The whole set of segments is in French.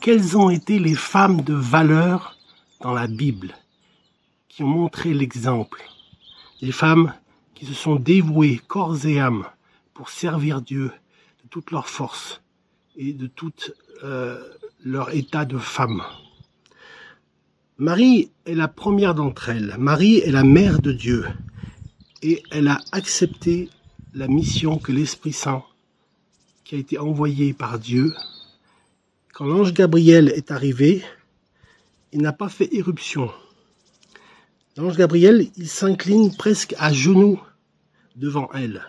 quelles ont été les femmes de valeur dans la Bible qui ont montré l'exemple. Des femmes qui se sont dévouées corps et âme pour servir Dieu de toute leur force et de tout leur état de femme. Marie est la première d'entre elles. Marie est la mère de Dieu et elle a accepté la mission que l'Esprit Saint, qui a été envoyé par Dieu. Quand l'ange Gabriel est arrivé, il n'a pas fait éruption. L'ange Gabriel, il s'incline presque à genoux devant elle.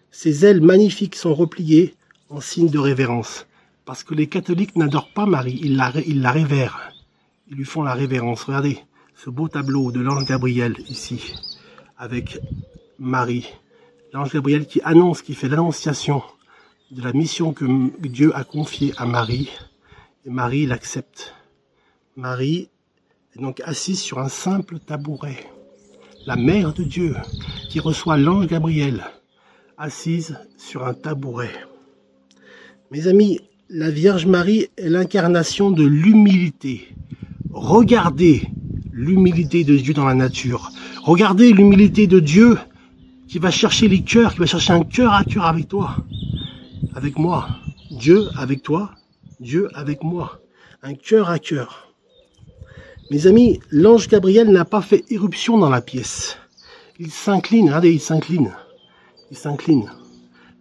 Ses ailes magnifiques sont repliées en signe de révérence. Parce que les catholiques n'adorent pas Marie, ils la révèrent. Ils lui font la révérence. Regardez ce beau tableau de l'ange Gabriel ici, avec Marie. L'ange Gabriel qui annonce, qui fait l'annonciation de la mission que Dieu a confiée à Marie. Et Marie l'accepte. Marie est donc assise sur un simple tabouret. La mère de Dieu qui reçoit l'ange Gabriel, assise sur un tabouret. Mes amis, la Vierge Marie est l'incarnation de l'humilité. Regardez l'humilité de Dieu dans la nature. Regardez l'humilité de Dieu qui va chercher les cœurs, qui va chercher un cœur à cœur avec toi, avec moi. Dieu avec toi, Dieu avec moi. Un cœur à cœur. Mes amis, l'ange Gabriel n'a pas fait irruption dans la pièce. Il s'incline, regardez, il s'incline. Il s'incline.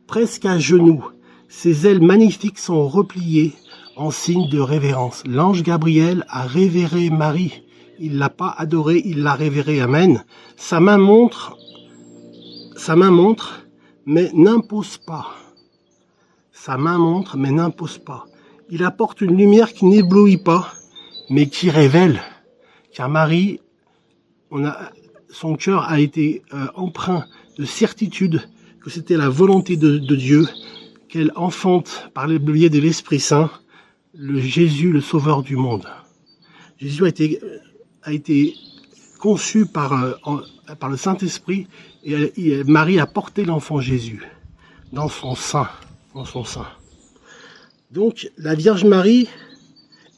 Presque à genoux. Ses ailes magnifiques sont repliées en signe de révérence. L'ange Gabriel a révéré Marie. Il ne l'a pas adorée, il l'a révérée. Amen. Sa main montre, mais n'impose pas. Sa main montre, mais n'impose pas. Il apporte une lumière qui n'éblouit pas, mais qui révèle. Car Marie, son cœur a été empreint de certitude que c'était la volonté de Dieu, qu'elle enfante par le biais de l'Esprit Saint, le Jésus, le Sauveur du monde. Jésus a été conçu par le Saint-Esprit et Marie a porté l'enfant Jésus dans son sein. Donc, la Vierge Marie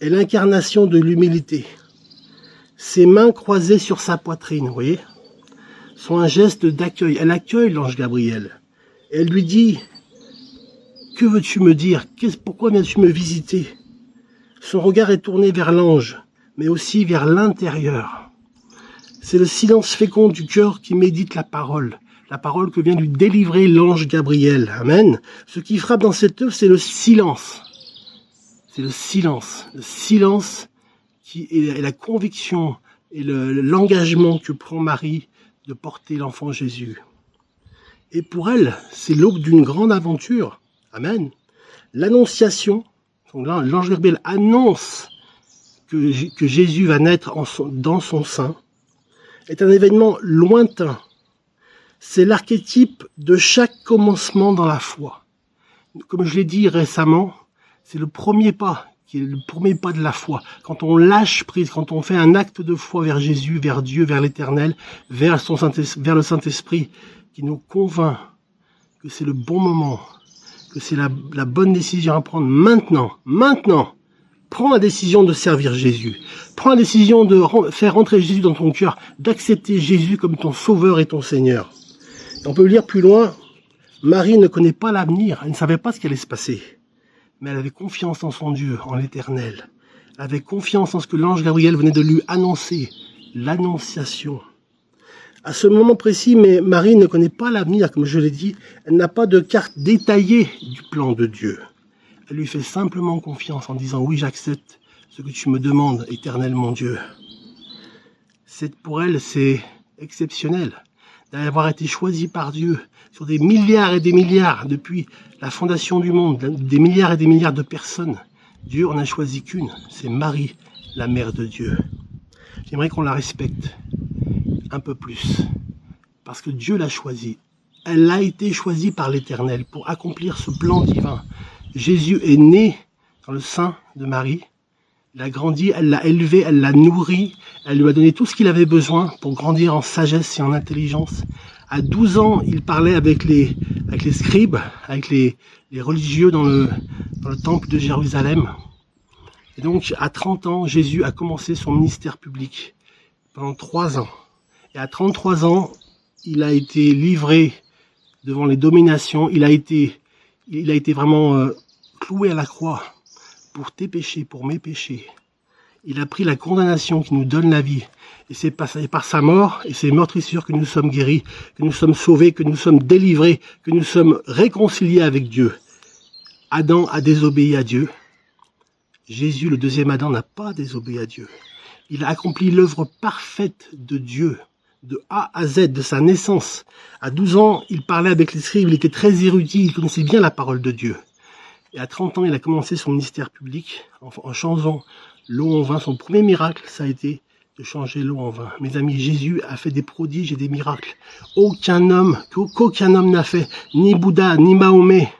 est l'incarnation de l'humilité. Ses mains croisées sur sa poitrine, vous voyez, sont un geste d'accueil. Elle accueille l'ange Gabriel. Elle lui dit: que veux-tu me dire? Pourquoi viens-tu me visiter? Son regard est tourné vers l'ange, mais aussi vers l'intérieur. C'est le silence fécond du cœur qui médite la parole que vient lui délivrer l'ange Gabriel. Amen. Ce qui frappe dans cette œuvre, c'est le silence. C'est le silence qui est la conviction et l'engagement que prend Marie de porter l'enfant Jésus. Et pour elle, c'est l'aube d'une grande aventure. Amen. L'annonciation, l'ange Gabriel annonce que Jésus va naître dans son sein, est un événement lointain. C'est l'archétype de chaque commencement dans la foi. Comme je l'ai dit récemment, c'est le premier pas, qui est le premier pas de la foi. Quand on lâche prise, quand on fait un acte de foi vers Jésus, vers Dieu, vers l'Éternel, vers le Saint-Esprit, qui nous convainc que c'est le bon moment, que c'est la bonne décision à prendre maintenant. Prends la décision de servir Jésus. Prends la décision de faire rentrer Jésus dans ton cœur, d'accepter Jésus comme ton sauveur et ton Seigneur. Et on peut lire plus loin, Marie ne connaît pas l'avenir, elle ne savait pas ce qui allait se passer. Mais elle avait confiance en son Dieu, en l'Éternel. Elle avait confiance en ce que l'ange Gabriel venait de lui annoncer, l'annonciation. À ce moment précis, mais Marie ne connaît pas l'avenir, comme je l'ai dit, elle n'a pas de carte détaillée du plan de Dieu. Elle lui fait simplement confiance en disant: oui, j'accepte ce que tu me demandes, Éternel mon Dieu. Pour elle, c'est exceptionnel d'avoir été choisie par Dieu sur des milliards et des milliards, depuis la fondation du monde, des milliards et des milliards de personnes. Dieu en a choisi qu'une, c'est Marie, la mère de Dieu. J'aimerais qu'on la respecte un peu plus, parce que Dieu l'a choisie. Elle a été choisie par l'Éternel pour accomplir ce plan divin. Jésus est né dans le sein de Marie, il a grandi, elle l'a élevé, elle l'a nourri, elle lui a donné tout ce qu'il avait besoin pour grandir en sagesse et en intelligence. À 12 ans, il parlait avec les scribes, avec les religieux dans le temple de Jérusalem. Et donc, à 30 ans, Jésus a commencé son ministère public pendant 3 ans. Et à 33 ans, il a été livré devant les dominations. Il a été vraiment cloué à la croix pour tes péchés, pour mes péchés. Il a pris la condamnation qui nous donne la vie. Et c'est par sa mort et ses meurtrissures que nous sommes guéris, que nous sommes sauvés, que nous sommes délivrés, que nous sommes réconciliés avec Dieu. Adam a désobéi à Dieu. Jésus, le deuxième Adam, n'a pas désobéi à Dieu. Il a accompli l'œuvre parfaite de Dieu, de A à Z, de sa naissance. À 12 ans, il parlait avec les scribes, il était très érudit, il connaissait bien la parole de Dieu. Et à 30 ans, il a commencé son ministère public en changeant l'eau en vin. Son premier miracle, ça a été de changer l'eau en vin. Mes amis, Jésus a fait des prodiges et des miracles. Qu'aucun homme n'a fait, ni Bouddha, ni Mahomet,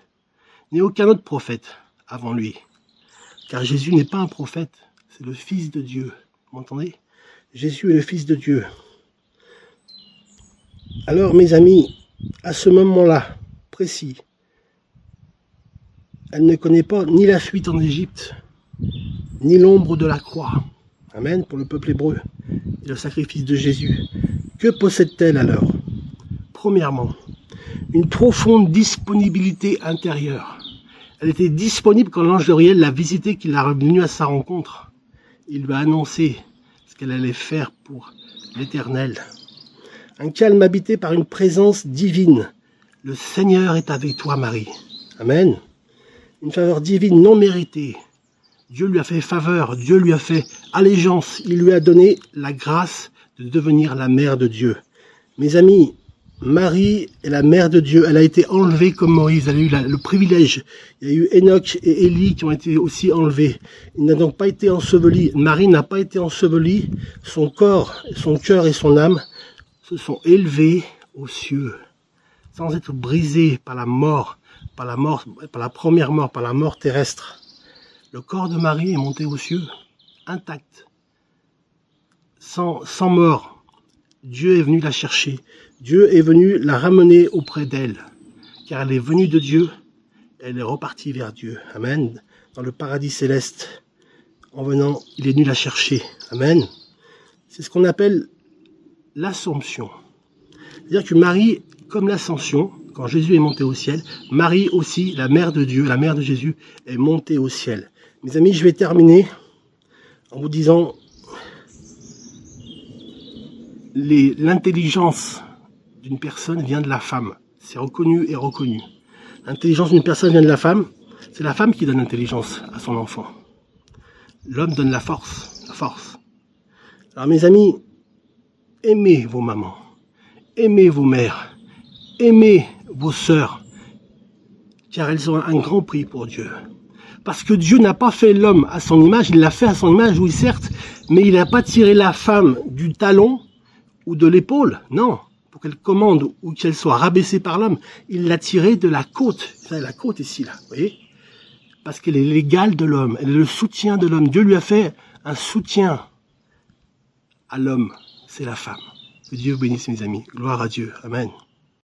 ni aucun autre prophète avant lui. Car Jésus n'est pas un prophète, c'est le Fils de Dieu. Vous m'entendez? Jésus est le Fils de Dieu. Alors, mes amis, à ce moment-là, précis, elle ne connaît pas ni la fuite en Égypte, ni l'ombre de la croix. Amen, pour le peuple hébreu, et le sacrifice de Jésus. Que possède-t-elle alors? Premièrement, une profonde disponibilité intérieure. Elle était disponible quand l'ange Gabriel l'a visité, qu'il a revenu à sa rencontre. Il lui a annoncé ce qu'elle allait faire pour l'Éternel. Un calme habité par une présence divine. Le Seigneur est avec toi, Marie. Amen. Une faveur divine non méritée. Dieu lui a fait faveur, Dieu lui a fait allégeance. Il lui a donné la grâce de devenir la mère de Dieu. Mes amis, Marie est la mère de Dieu. Elle a été enlevée comme Moïse. Elle a eu le privilège. Il y a eu Enoch et Élie qui ont été aussi enlevés. Il n'a donc pas été enseveli. Marie n'a pas été ensevelie. Son corps, son cœur et son âme se sont élevés aux cieux, sans être brisés par la mort, par la première mort, par la mort terrestre. Le corps de Marie est monté aux cieux, intact, sans mort. Dieu est venu la chercher. Dieu est venu la ramener auprès d'elle, car elle est venue de Dieu, elle est repartie vers Dieu. Amen. Dans le paradis céleste, en venant, il est venu la chercher. Amen. C'est ce qu'on appelle l'Assomption. C'est-à-dire que Marie, comme l'Ascension, quand Jésus est monté au ciel, Marie aussi, la mère de Dieu, la mère de Jésus, est montée au ciel. Mes amis, je vais terminer en vous disant l'intelligence d'une personne vient de la femme. C'est reconnu et reconnu. L'intelligence d'une personne vient de la femme. C'est la femme qui donne l'intelligence à son enfant. L'homme donne la force. La force. Alors mes amis, aimez vos mamans. Aimez vos mères. Aimez vos sœurs. Car elles ont un grand prix pour Dieu. Parce que Dieu n'a pas fait l'homme à son image. Il l'a fait à son image, oui certes. Mais il n'a pas tiré la femme du talon ou de l'épaule. Non. Pour qu'elle commande ou qu'elle soit rabaissée par l'homme, il l'a tirée de la côte. Ça, la côte ici, là, vous voyez? Parce qu'elle est l'égale de l'homme, elle est le soutien de l'homme. Dieu lui a fait un soutien à l'homme, c'est la femme. Que Dieu vous bénisse, mes amis. Gloire à Dieu. Amen.